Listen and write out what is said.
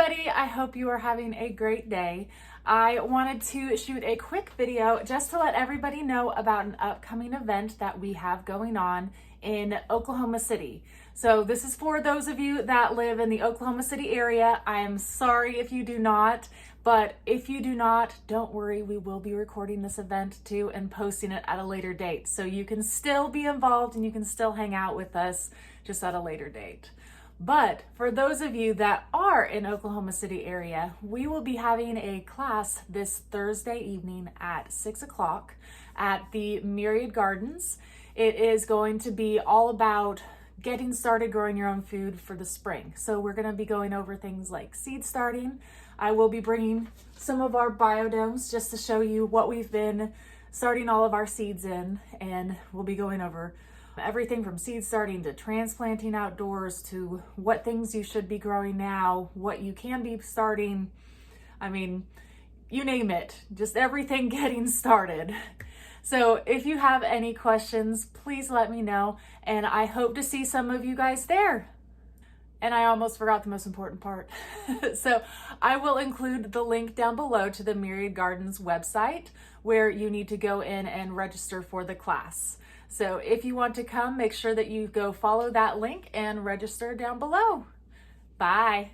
everybody, I hope you are having a great day. I wanted to shoot a quick video just to let everybody know about an upcoming event that we have going on in Oklahoma City. So this is for those of you that live in the Oklahoma City area. I am sorry if you do not, but if you do not, don't worry, we will be recording this event too and posting it at a later date. So you can still be involved and you can still hang out with us just at a later date. But for those of you that are in Oklahoma City area, we will be having a class this Thursday evening at 6 o'clock at the Myriad Gardens. It is going to be all about getting started growing your own food for the spring. So we're going to be going over things like seed starting. I will be bringing some of our biodomes just to show you what we've been starting all of our seeds in, and we'll be going over everything from seed starting to transplanting outdoors to what things you should be growing now, what you can be starting. I mean, you name it, just everything getting started. So if you have any questions, please let me know, and I hope to see some of you guys there. And I almost forgot the most important part. So I will include the link down below to the Myriad Gardens website where you need to go in and register for the class. So if you want to come, make sure that you go follow that link and register down below. Bye.